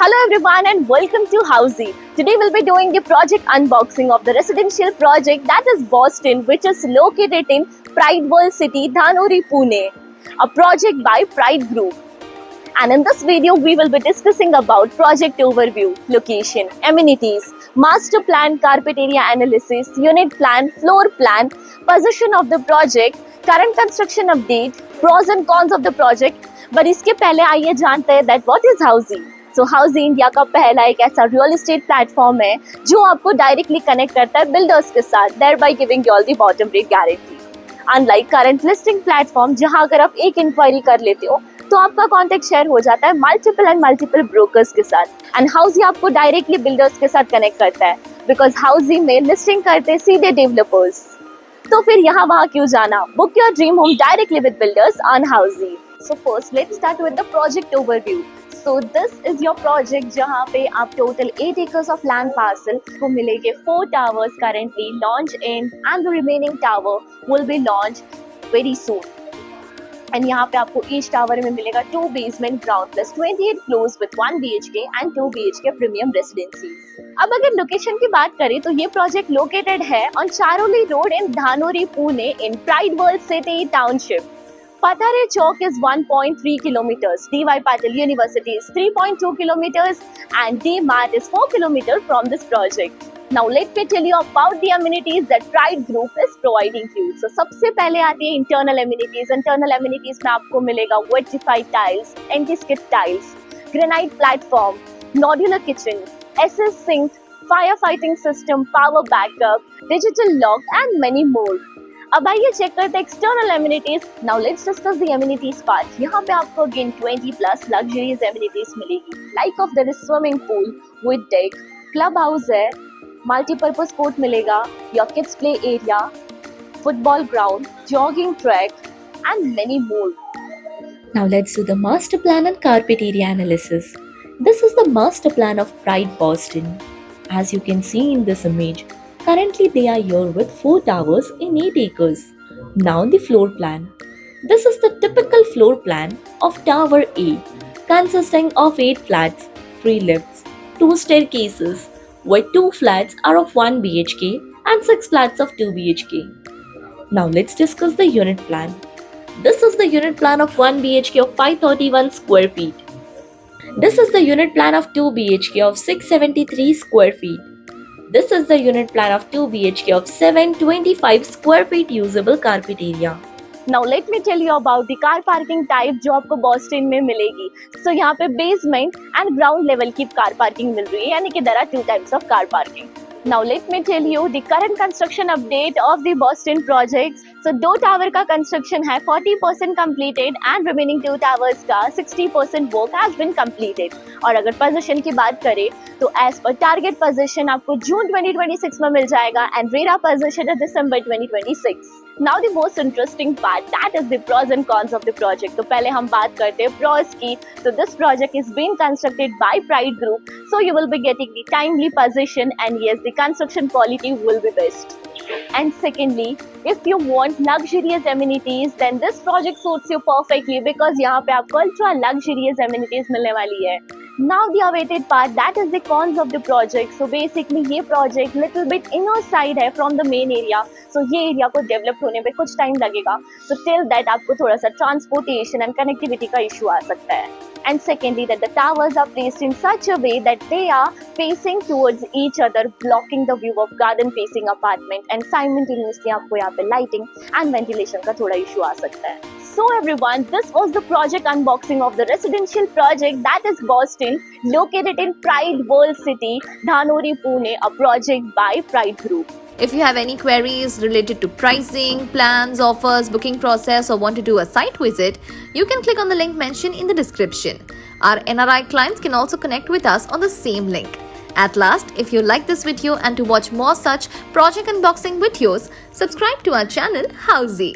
Hello everyone and welcome to Housey. Today we'll be doing the project unboxing of the residential project that is Boston, which is located in Pride World City, Dhanori, Pune. A project by Pride Group. And in this video we will be discussing about project overview, location, amenities, master plan, carpet area analysis, unit plan, floor plan, position of the project, current construction update, pros and cons of the project. But इसके पहले आइए जानते हैं that what is Housey. So Housey India का पहला एक ऐसा real estate platform है जो आपको डायरेक्टली कनेक्ट करता है बिल्डर्स के साथ, thereby giving you all the bottom rate guarantee. Unlike current listing platform जहां अगर आप एक इंक्वायरी कर लेते हो तो आपका कॉन्टेक्ट शेयर हो जाता है मल्टीपल ब्रोकर्स के साथ. एंड हाउसी आपको डायरेक्टली बिल्डर्स के साथ कनेक्ट करता है बिकॉज हाउसी में लिस्टिंग करते सीधे डेवलपर्स. तो फिर यहाँ वहाँ क्यों जाना? Book your dream home directly with builders on Housey. So first let's start with the project overview. So this is your project जहाँ पे आप total 8 acres of land parcel को मिलेंगे 4 towers currently launched in and the remaining tower will be launched very soon. And यहाँ पे आपको each tower में मिलेगा 2 basement ground plus 28 floors with 1 BHK and 2 BHK premium residencies. अब अगर location की बात करें तो ये प्रोजेक्ट लोकेटेड है on charoli road in Dhanori Pune in pride world city township. Pathare Chowk is 1.3 kilometers, D.Y. Patil University is 3.2 kilometers and D-Mart is 4 kilometers from this project. Now let me tell you about the amenities that Pride Group is providing you. So सबसे पहले आती है internal amenities. Internal amenities में आपको मिलेगा vertified tiles, anti-skid tiles, granite platform, nodular kitchen, SS sink, firefighting system, power backup, digital lock and many more. अब आइए check करते हैं external amenities. Now let's discuss the amenities part. यहाँ पे आपको अगेन 20 प्लस लग्जरियस एमिनिटीज मिलेगी. Like of their is swimming pool with deck, club house है, multipurpose court मिलेगा, your kids play area, football ground, jogging track and many more. Now let's do the master plan and carpet area analysis. This is the master plan of Pride Boston. As you can see in this image, currently they are here with 4 towers in 8 acres. Now the floor plan. This is the typical floor plan of Tower A, consisting of 8 flats, 3 lifts, 2 staircases, where 2 flats are of 1 BHK and 6 flats of 2 BHK. Now let's discuss the unit plan. This is the unit plan of 1 BHK of 531 square feet. This is the unit plan of 2 BHK of 673 square feet. This is the unit plan of 2 BHK of 725 square feet usable carpet area. Now let me tell you about the car parking type जो आपको Boston में मिलेगी. So यहाँ पे basement and ground level की car parking मिल रही है, यानी कि there are 2 types of car parking. Now let me tell you the current construction update of the Boston projects. So 2 tower का कंस्ट्रक्शन है 40% completed and remaining 2 towers का 60% work has been completed. और अगर position की बात करें तो as per target position आपको जून 2026 में मिल जाएगा एंड रेरा पोजीशन है दिसंबर 2026. Now the most interesting part, that is the pros and cons of the project. तो पहले हम बात करते हैं pros की. So this project is being constructed by Pride Group, so you will be getting the timely possession and yes, the construction quality will be best. And secondly, if you want luxurious amenities, then this project suits you perfectly because यहाँ पे आपको ultra luxurious amenities मिलने वाली है. Now the awaited part, that is the cons of the project. So basically ये project little bit inner side है from the main area. So ये area को डेवलप होने में कुछ टाइम लगेगा. So till that आपको थोड़ा सा ट्रांसपोर्टेशन एंड कनेक्टिविटी का इशू आ सकता है. And secondly, that the towers are placed in such a way that they are facing towards each other, blocking the view of garden-facing apartment, and simultaneously आपको यहाँ पे lighting and ventilation का थोड़ा issue आ सकता है. So everyone, this was the project unboxing of the residential project that is Boston, located in Pride World City, Dhanori, Pune, a project by Pride Group. If you have any queries related to pricing, plans, offers, booking process or want to do a site visit, you can click on the link mentioned in the description. Our NRI clients can also connect with us on the same link. At last, if you like this video and to watch more such project unboxing videos, subscribe to our channel Housey.